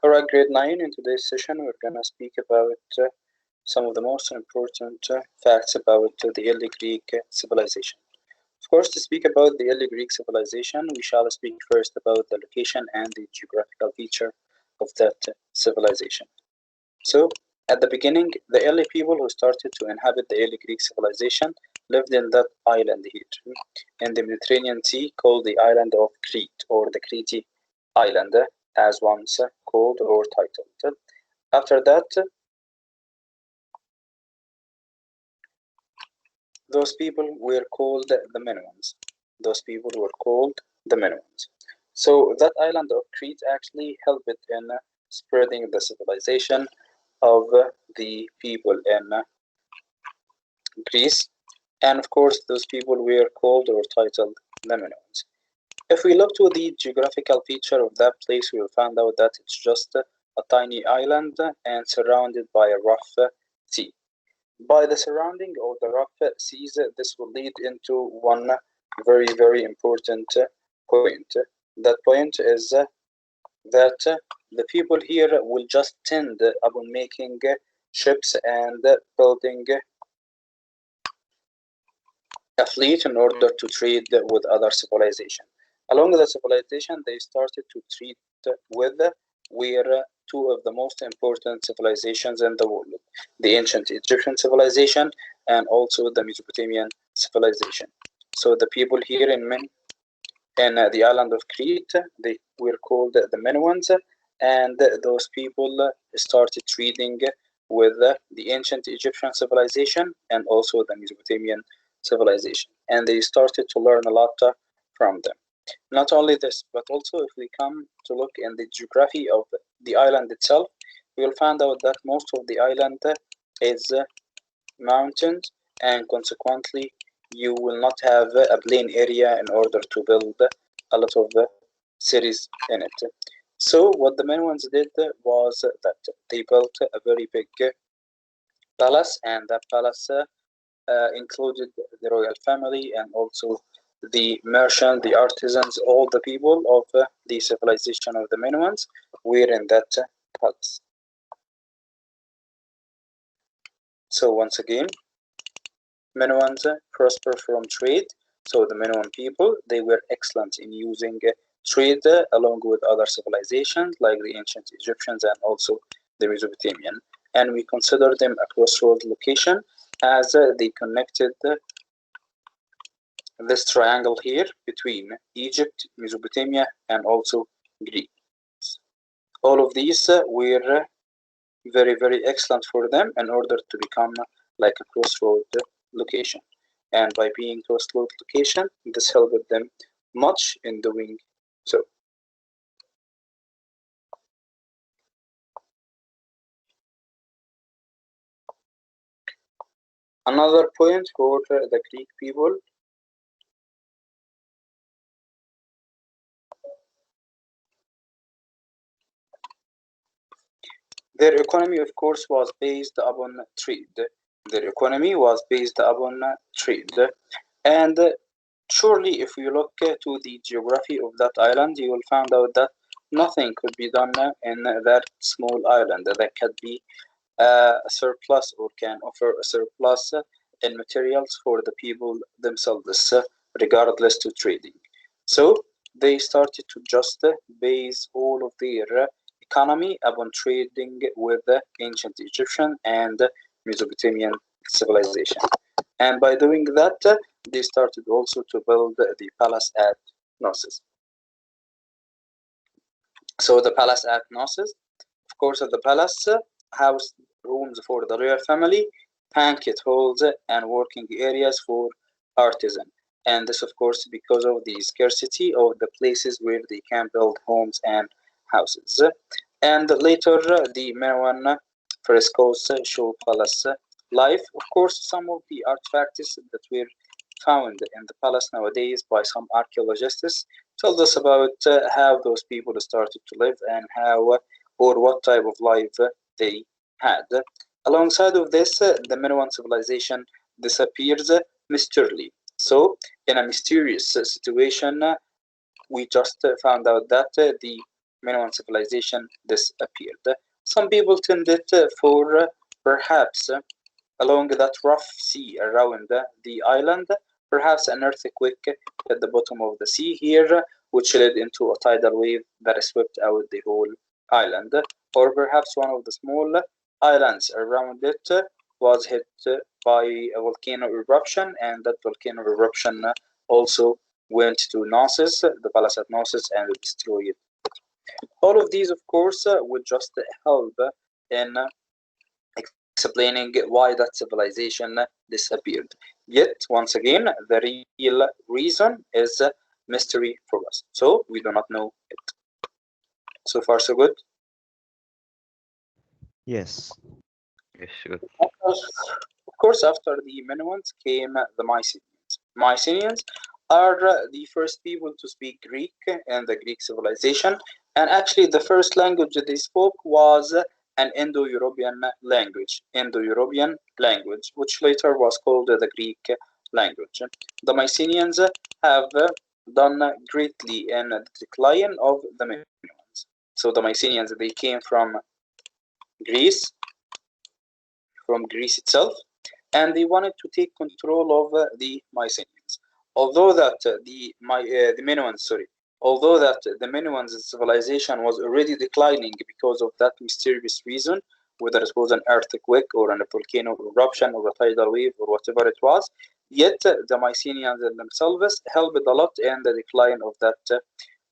Alright, grade 9. In today's session, we're going to speak about some of the most important facts about the early Greek civilization. Of course, to speak about the early Greek civilization, we shall speak first about the location and the geographical feature of that civilization. So, at the beginning, the early people who started to inhabit the early Greek civilization lived in that island here in the Mediterranean Sea called the island of Crete, or the Crete Island, as once called or titled. After that, those people were called the Minoans. Those people were called the Minoans. So that island of Crete actually helped in spreading the civilization of the people in Greece. And of course, those people were called or titled the Minoans. If we look to the geographical feature of that place, we will find out that it's just a tiny island and surrounded by a rough sea. By the surrounding of the rough seas, this will lead into one very, very important point. That point is that the people here will just tend upon making ships and building a fleet in order to trade with other civilizations. Along the civilization, they started to trade with were two of the most important civilizations in the world, the ancient Egyptian civilization and also the Mesopotamian civilization. So the people here in the island of Crete, they were called the Minoans, and those people started trading with the ancient Egyptian civilization and also the Mesopotamian civilization, and they started to learn a lot from them. Not only this, but also if we come to look in the geography of the island itself, we will find out that most of the island is mountains, and consequently you will not have a plain area in order to build a lot of cities in it. So what the Minoans did was that they built a very big palace, and that palace included the royal family and also the merchant, the artisans, all the people of the civilization of the Minoans were in that palace. So once again, Minoans prosper from trade. So the Minoan people, they were excellent in using trade along with other civilizations like the ancient Egyptians and also the Mesopotamian. And we consider them a crossroad location as they connected this triangle here between Egypt, Mesopotamia, and also Greece. All of these were very, very excellent for them in order to become like a crossroad location. And by being crossroad location, this helped them much in doing so. Another point for the Greek people, their economy, of course, was based upon trade. Their economy was based upon trade. And surely, if you look to the geography of that island, you will find out that nothing could be done in that small island that could be a surplus or can offer a surplus in materials for the people themselves, regardless to trading. So they started to just base all of their economy upon trading with the ancient Egyptian and Mesopotamian civilization. And by doing that, they started also to build the palace at Knossos. So the palace at Knossos, of course, the palace housed rooms for the royal family, banquet halls, and working areas for artisans. And this, of course, because of the scarcity of the places where they can build homes and houses. And later, the Minoan frescoes show palace life. Of course, some of the artifacts that were found in the palace nowadays by some archaeologists told us about how those people started to live and how or what type of life they had. Alongside of this, the Minoan civilization disappears mysteriously. So, in a mysterious situation, we just found out that the Minoan civilization disappeared. Some people tended for perhaps along that rough sea around the island, perhaps an earthquake at the bottom of the sea here, which led into a tidal wave that swept out the whole island, or perhaps one of the small islands around it was hit by a volcano eruption, and that volcano eruption also went to Knossos, the palace at Knossos, and destroyed it. All of these, of course, would just help in explaining why that civilization disappeared. Yet, once again, the real reason is a mystery for us. So, we do not know it. So far, so good? Yes. Yes, good. Of course, after the Minoans came the Mycenaeans. Mycenaeans are the first people to speak Greek in the Greek civilization, and actually the first language that they spoke was an Indo-European language, which later was called the Greek language. The Mycenaeans have done greatly in the decline of the Minoans. So the Mycenaeans, they came Greece, from Greece itself, and they wanted to take control of the Mycenaeans. Although that the Minoans civilization was already declining because of that mysterious reason, whether it was an earthquake or a volcano eruption or a tidal wave or whatever it was, yet the Mycenaeans themselves helped a lot in the decline of that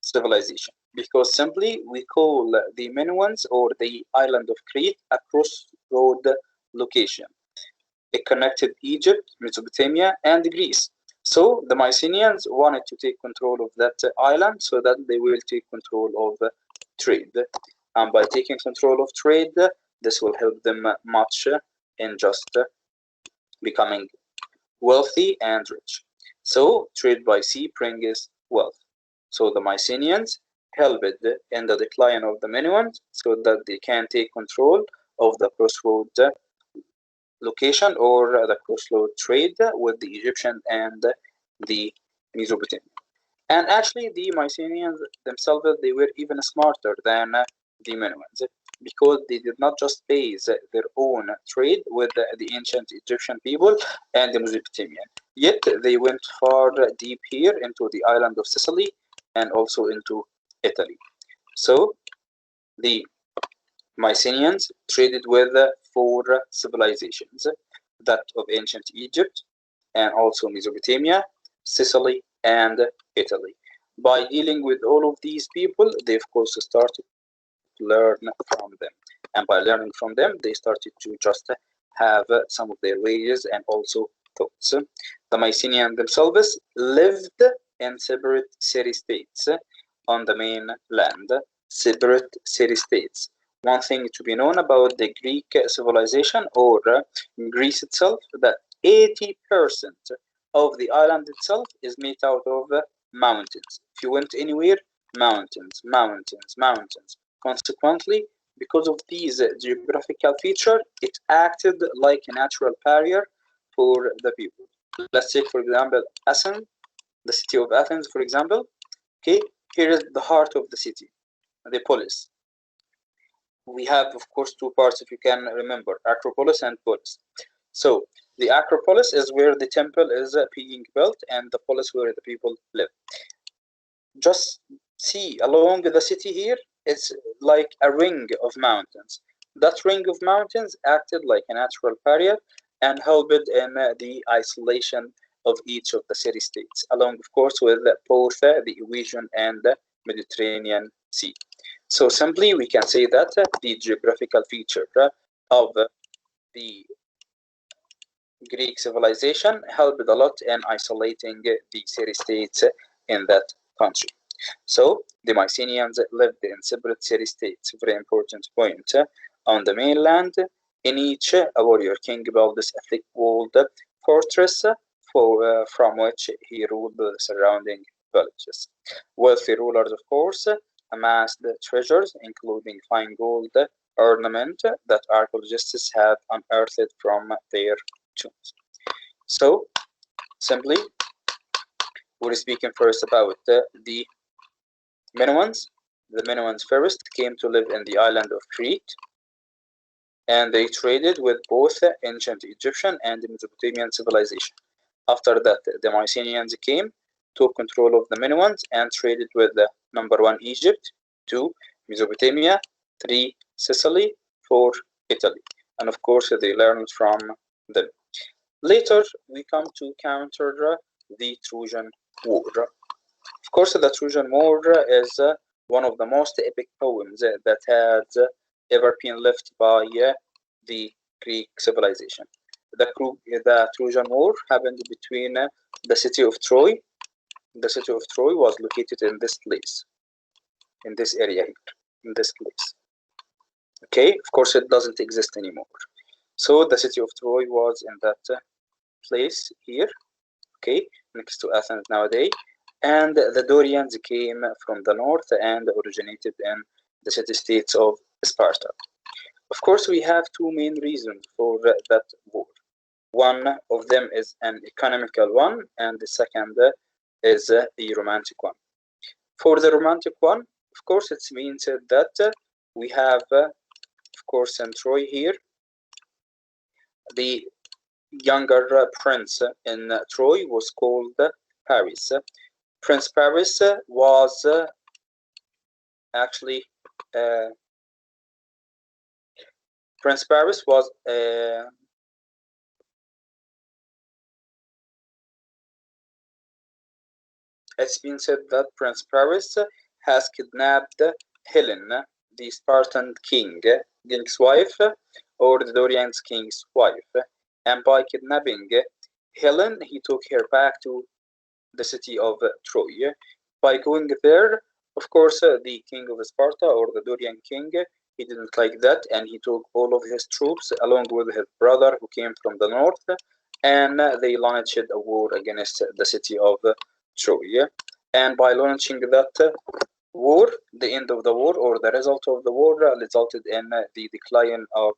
civilization. Because simply we call the Minoans or the island of Crete a crossroad location. It connected Egypt, Mesopotamia, and Greece. So the Mycenaeans wanted to take control of that island so that they will take control of trade. And by taking control of trade, this will help them much in just becoming wealthy and rich. So trade by sea brings wealth. So the Mycenaeans helped in the decline of the Minoans so that they can take control of the crossroad location or the crossroad trade with the Egyptian and the Mesopotamian. And actually, the Mycenaeans themselves, they were even smarter than the Minoans because they did not just base their own trade with the ancient Egyptian people and the Mesopotamian. Yet they went far deep here into the island of Sicily and also into Italy. So the Mycenaeans traded with four civilizations, that of ancient Egypt and also Mesopotamia, Sicily, and Italy. By dealing with all of these people, they of course started to learn from them. And by learning from them, they started to just have some of their ways and also thoughts. The Mycenaeans themselves lived in separate city-states on the mainland, separate city-states. One thing to be known about the Greek civilization or Greece itself, that 80% of the island itself is made out of mountains. If you went anywhere, mountains, mountains, mountains. Consequently, because of these geographical features, it acted like a natural barrier for the people. Let's take, for example, Athens, the city of Athens, for example. Okay, here is the heart of the city, the polis. We have, of course, two parts, if you can remember, Acropolis and Polis. So the Acropolis is where the temple is being built, and the polis where the people live. Just see along the city here, it's like a ring of mountains. That ring of mountains acted like a natural barrier and helped in the isolation of each of the city-states, along, of course, with both the Eurasian and the Mediterranean Sea. So simply, we can say that the geographical feature of the Greek civilization helped a lot in isolating the city-states in that country. So the Mycenaeans lived in separate city-states, very important point. On the mainland, in each, a warrior king built a thick-walled fortress from which he ruled the surrounding villages. Wealthy rulers, of course, amassed treasures, including fine gold ornament that archaeologists have unearthed from their tombs. So, simply, we're speaking first about the Minoans, the Minoans first came to live in the island of Crete, and they traded with both ancient Egyptian and Mesopotamian civilization. After that, the Mycenaeans came, took control of the Minoans, and traded with number 1 Egypt, 2 Mesopotamia, 3 Sicily, 4 Italy, and of course they learned from them. Later we come to counter the Trojan War. Of course, the Trojan War is one of the most epic poems that has ever been left by the Greek civilization. The Trojan War happened between the city of Troy. The city of Troy was located in this place, in this area here, in this place. Okay, of course it doesn't exist anymore. So the city of Troy was in that place here, okay, next to Athens nowadays. And the Dorians came from the north and originated in the city-states of Sparta. Of course, we have two main reasons for that war. One of them is an economical one, and the second is the romantic one. For the romantic one, of course, it means that we have, of course, in Troy here, the younger prince in Troy was called Paris. Prince Paris was actually Prince Paris was it's been said that Prince Paris has kidnapped Helen, the Spartan king's wife, or the Dorian king's wife, and by kidnapping Helen, he took her back to the city of Troy. By going there, of course, the king of Sparta, or the Dorian king, he didn't like that, and he took all of his troops along with his brother who came from the north, and they launched a war against the city of Troy. And by launching that war, the end of the war, or the result of the war, resulted in the decline of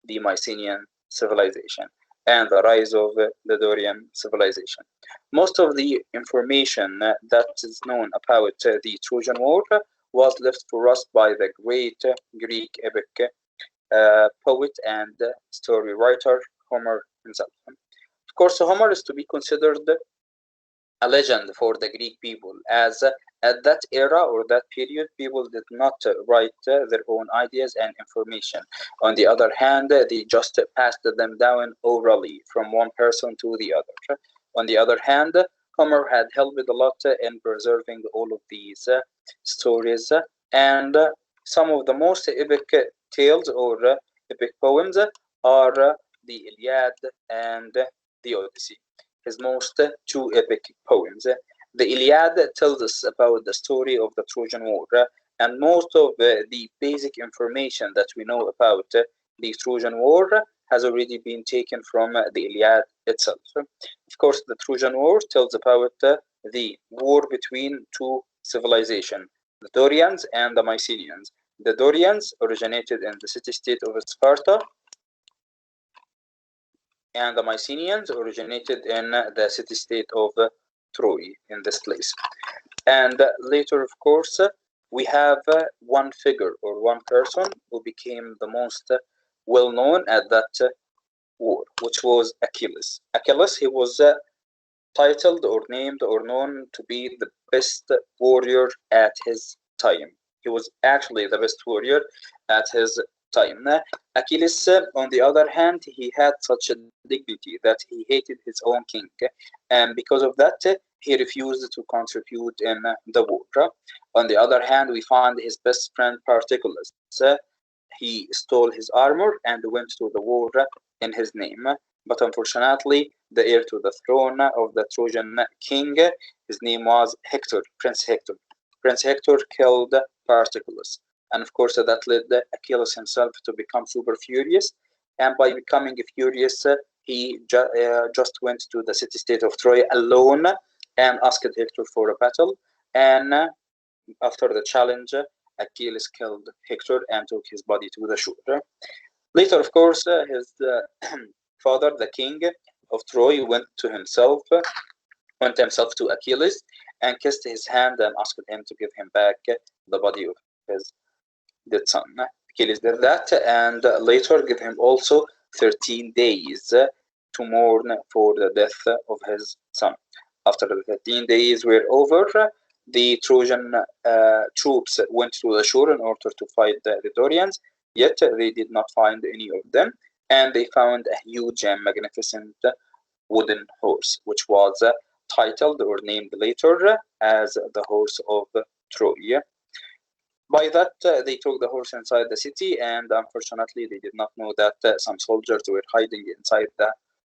the Mycenaean civilization and the rise of the Dorian civilization. Most of the information that is known about the Trojan War was left for us by the great Greek epic poet and story writer Homer himself. Of course, Homer is to be considered a legend for the Greek people, as at that era or that period, people did not write their own ideas and information. On the other hand, they just passed them down orally from one person to the other. On the other hand, Homer had helped a lot in preserving all of these stories, and some of the most epic tales or epic poems are the Iliad and the Odyssey, his most two epic poems. The Iliad tells us about the story of the Trojan War, and most of the basic information that we know about the Trojan War has already been taken from the Iliad itself. Of course, the Trojan War tells about the war between two civilizations, the Dorians and the Mycenaeans. The Dorians originated in the city-state of Sparta, and the Mycenaeans originated in the city-state of Troy, in this place. And later, of course, we have one figure or one person who became the most well-known at that war, which was Achilles. Achilles, he was titled or named or known to be the best warrior at his time. He was actually the best warrior at his time. Achilles, on the other hand, he had such a dignity that he hated his own king, and because of that, he refused to contribute in the war. On the other hand, we find his best friend Patroclus. He stole his armor and went to the war in his name, but unfortunately, the heir to the throne of the Trojan king, his name was Hector, Prince Hector. Prince Hector killed Patroclus. And of course, that led Achilles himself to become super furious. And by becoming furious, he just went to the city-state of Troy alone and asked Hector for a battle. And after the challenge, Achilles killed Hector and took his body to the shore. Later, of course, his father, the king of Troy, went himself to Achilles and kissed his hand and asked him to give him back the body of his dead son. Achilles did that, and later gave him also 13 days to mourn for the death of his son. After the 13 days were over, the Trojan troops went to the shore in order to fight the Dorians, yet they did not find any of them, and they found a huge and magnificent wooden horse, which was titled or named later as the Horse of Troy. By that, they took the horse inside the city, and unfortunately, they did not know that some soldiers were hiding inside the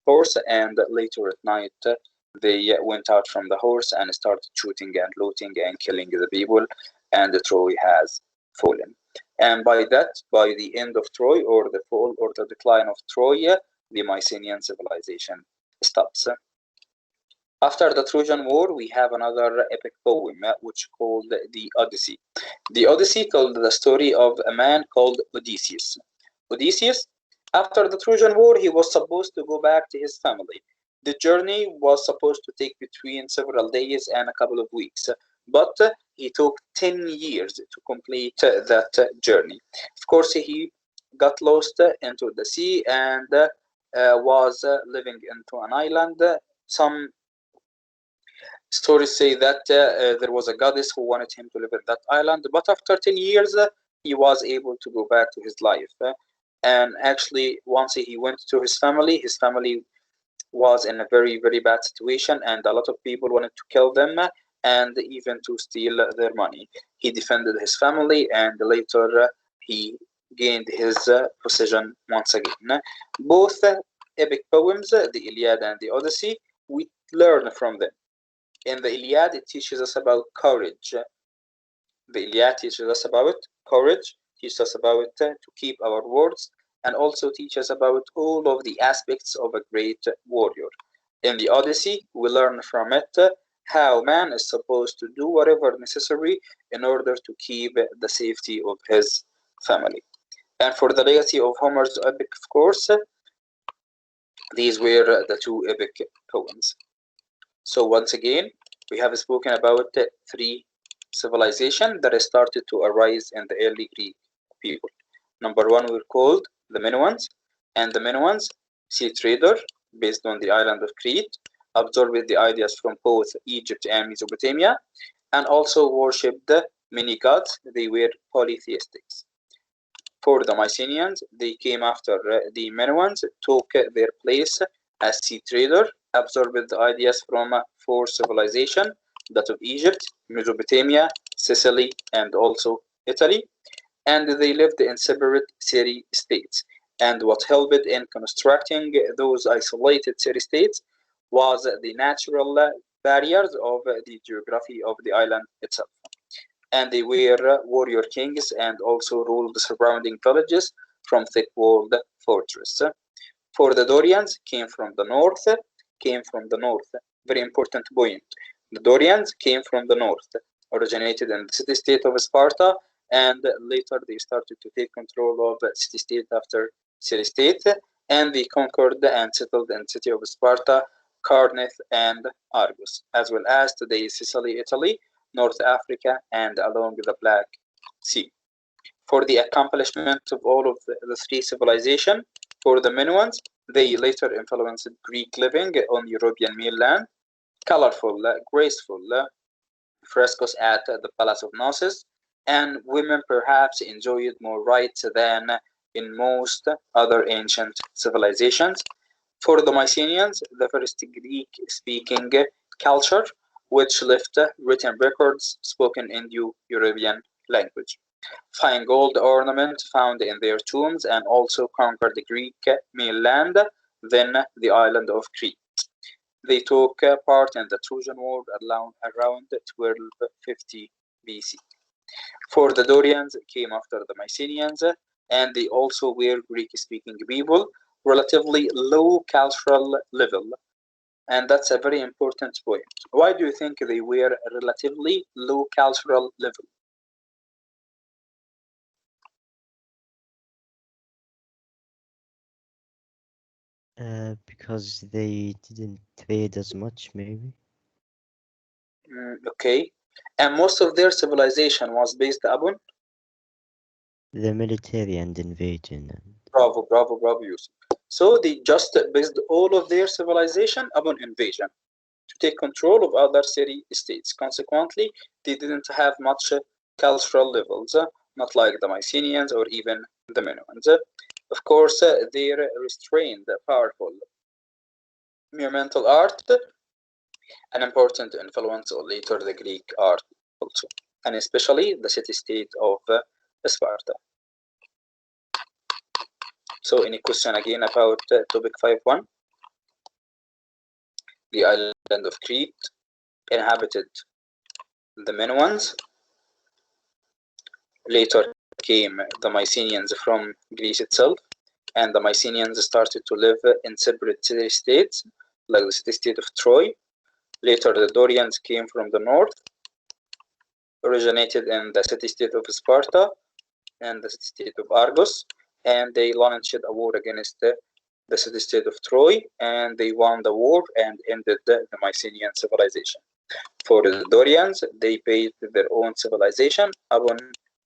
horse. And later at night, they went out from the horse and started shooting and looting and killing the people, and Troy has fallen. And by that, by the end of Troy, or the fall or the decline of Troy, the Mycenaean civilization stops. After the Trojan War, we have another epic poem, which called the Odyssey. The Odyssey told the story of a man called Odysseus. Odysseus, after the Trojan War, he was supposed to go back to his family. The journey was supposed to take between several days and a couple of weeks, but he took 10 years to complete that journey. Of course, he got lost into the sea and was living into an island. Some stories say that there was a goddess who wanted him to live in that island, but after 10 years, he was able to go back to his life. And actually, once he went to his family was in a very, very bad situation, and a lot of people wanted to kill them and even to steal their money. He defended his family, and later he gained his position once again. Both epic poems, the Iliad and the Odyssey, we learn from them. In the Iliad, it teaches us about courage. The Iliad teaches us about courage, teaches us about to keep our words, and also teaches about all of the aspects of a great warrior. In the Odyssey, we learn from it how man is supposed to do whatever necessary in order to keep the safety of his family. And for the legacy of Homer's epic, of course, these were the two epic poems. So once again, we have spoken about three civilizations that started to arise in the early Greek people. Number one, we're called the Minoans, and the Minoans, sea trader based on the island of Crete, absorbed the ideas from both Egypt and Mesopotamia, and also worshipped many gods. They were polytheistics. For the Mycenaeans, they came after the Minoans, took their place as sea trader, absorbed the ideas from four civilizations, that of Egypt, Mesopotamia, Sicily, and also Italy, and they lived in separate city-states. And what helped in constructing those isolated city-states was the natural barriers of the geography of the island itself. And they were warrior kings and also ruled the surrounding villages from thick-walled fortresses. For the Dorians, came from the north, very important point. The Dorians came from the north, originated in the city-state of Sparta, and later they started to take control of city-state after city-state, and they conquered and settled in the city of Sparta, Corinth, and Argos, as well as today Sicily, Italy, North Africa, and along the Black Sea. For the accomplishment of all of the three civilizations, for the Minoans, they later influenced Greek living on European mainland, colorful, graceful frescoes at the Palace of Knossos, and women perhaps enjoyed more rights than in most other ancient civilizations. For the Mycenaeans, the first Greek-speaking culture, which left written records spoken Indo-European language. Fine gold ornament found in their tombs, and also conquered the Greek mainland, then the island of Crete. They took part in the Trojan War around 1250 BC. For the Dorians came after the Mycenaeans, and they also were Greek-speaking people, relatively low cultural level. And that's a very important point. Why do you think they were relatively low cultural level? Because they didn't trade as much, maybe. Okay. And most of their civilization was based upon? the military and invasion. Bravo, bravo, bravo, Yusuf. So they just based all of their civilization upon invasion to take control of other city states. Consequently, they didn't have much cultural levels, not like the Mycenaeans or even the Minoans. Of course, their restrained, powerful monumental art, an important influence on later the Greek art also, and especially the city-state of Sparta. So any question again about topic 5.1? The island of Crete inhabited the Minoans. Later came the Mycenaeans from Greece itself, and the Mycenaeans started to live in separate city-states, like the city-state of Troy. Later, the Dorians came from the north, originated in the city-state of Sparta and the city-state of Argos, and they launched a war against the city-state of Troy, and they won the war and ended the Mycenaean civilization. For the Dorians, they based their own civilization upon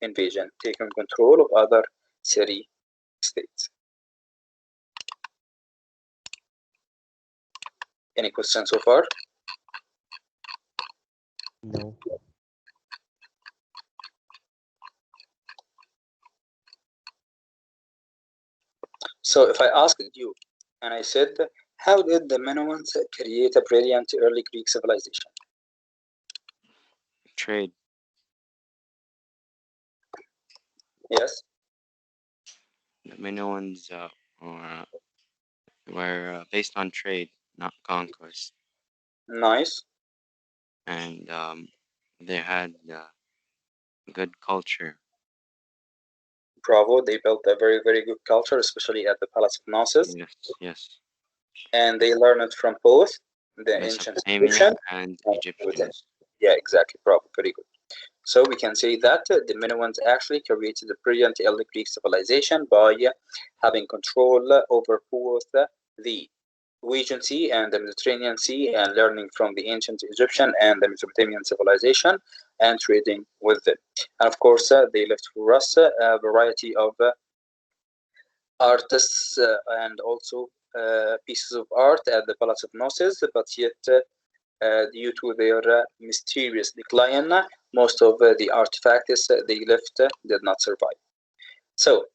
invasion, taking control of other city-states. Any questions so far? No. So if I asked you, and I said, how did the Minoans create a brilliant early Greek civilization? Trade. Yes. The Minoans were based on trade, not conquest, Nice. and they had good culture. Bravo. They built a very, very good culture, especially at the Palace of Knossos. Yes, yes. And they learned from both the ancient Mesopotamia Egyptian and and Egyptians. yeah, exactly. Bravo. Very good. So we can say that the Minoans actually created a brilliant early Greek civilization by having control over both the Aegean Sea and the Mediterranean Sea, and learning from the ancient Egyptian and the Mesopotamian civilization and trading with them. And of course, they left for us a variety of artists and also pieces of art at the Palace of Knossos, but yet due to their mysterious decline, most of the artifacts they left did not survive. So,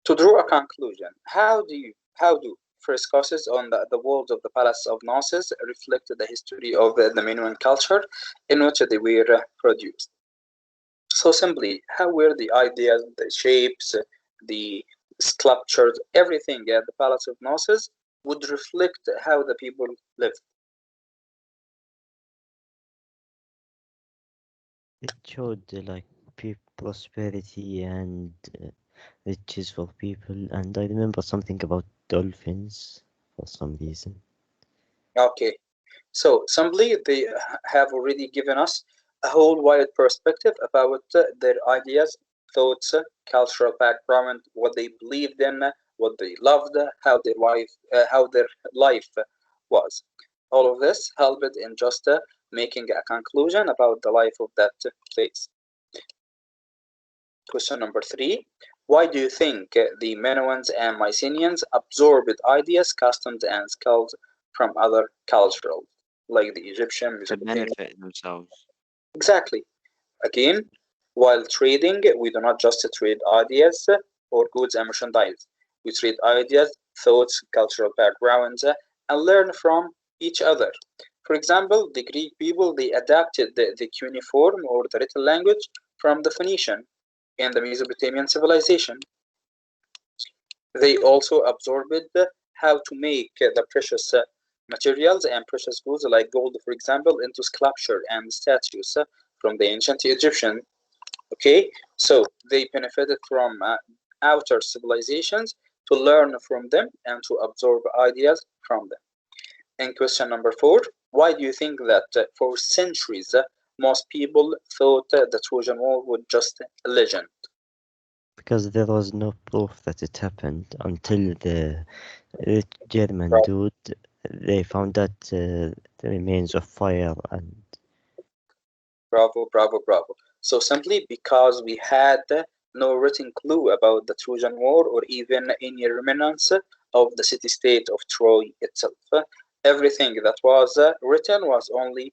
to draw a conclusion, how do frescoes on the walls of the Palace of Knossos reflect the history of the Minoan culture in which they were produced? So simply, how were the ideas, the shapes, the sculptures, everything at the Palace of Knossos would reflect how the people lived? It showed like prosperity and riches for people, and I remember something about dolphins for some reason. Okay, so simply they have already given us a whole wide perspective about their ideas, thoughts, cultural background, what they believed in, what they loved, how their life was. All of this helped in just making a conclusion about the life of that place. Question number 3. Why do you think the Minoans and Mycenaeans absorbed ideas, customs, and skills from other cultures, like the Egyptian, To Mesopotamian? benefit themselves. Exactly. Again, while trading, we do not just trade ideas or goods and merchandise. We trade ideas, thoughts, cultural backgrounds, and learn from each other. For example, the Greek people, they adapted the cuneiform or the written language from the Phoenician and the Mesopotamian civilization. They also absorbed how to make the precious materials and precious goods like gold, for example, into sculpture and statues from the ancient Egyptian. Okay, so they benefited from outer civilizations to learn from them and to absorb ideas from them. And question number 4, why do you think that for centuries most people thought the Trojan War was just a legend? Because there was no proof that it happened until the German Right. dude, they found that the remains of fire and Bravo, bravo, bravo. So simply because we had no written clue about the Trojan War or even any remnants of the city-state of Troy itself. Everything that was written was only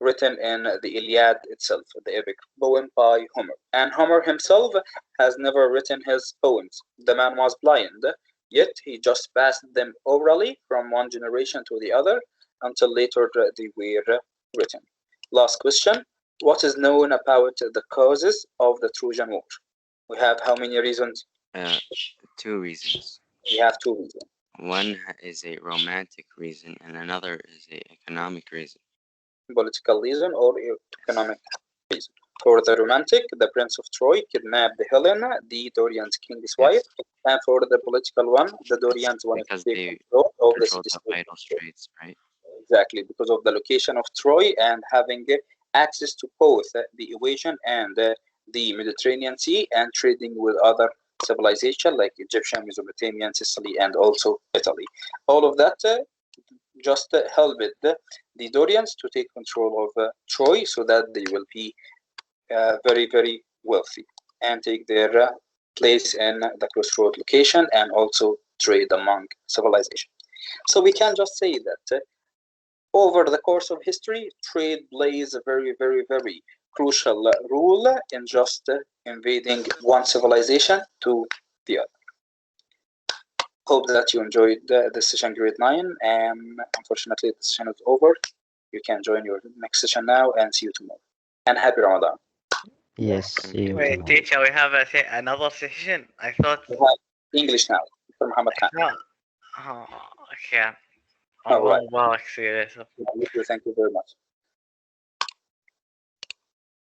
written in the Iliad itself, the epic poem by Homer. And Homer himself has never written his poems. The man was blind, yet he just passed them orally from one generation to the other until later they were written. Last question. What is known about the causes of the Trojan War? We have how many reasons? 2 reasons. We have 2 reasons. One is a romantic reason, and another is a economic reason. Political reason or economic reason. For the romantic, the Prince of Troy kidnapped Helena, the Dorian's king's wife, and for the political one, the Dorians wanted Because to they take control of the controlled city. the vital straits, right? Exactly, because of the location of Troy and having access to both the Eurasian and the Mediterranean Sea and trading with other civilization like Egyptian, Mesopotamian, Sicily, and also Italy. All of that just helped the Dorians to take control of Troy so that they will be very, very wealthy and take their place in the crossroad location and also trade among civilization. So we can just say that over the course of history, trade plays a very, very, very crucial role in just invading one civilization to the other. Hope that you enjoyed the session grade 9. Unfortunately, the session is over. You can join your next session now and see you tomorrow. And happy Ramadan. Yes, see you Wait, tomorrow. teacher, we have another session. I thought. We have English now for Muhammad Khan. Oh, okay. All right. Well, serious. Thank you very much.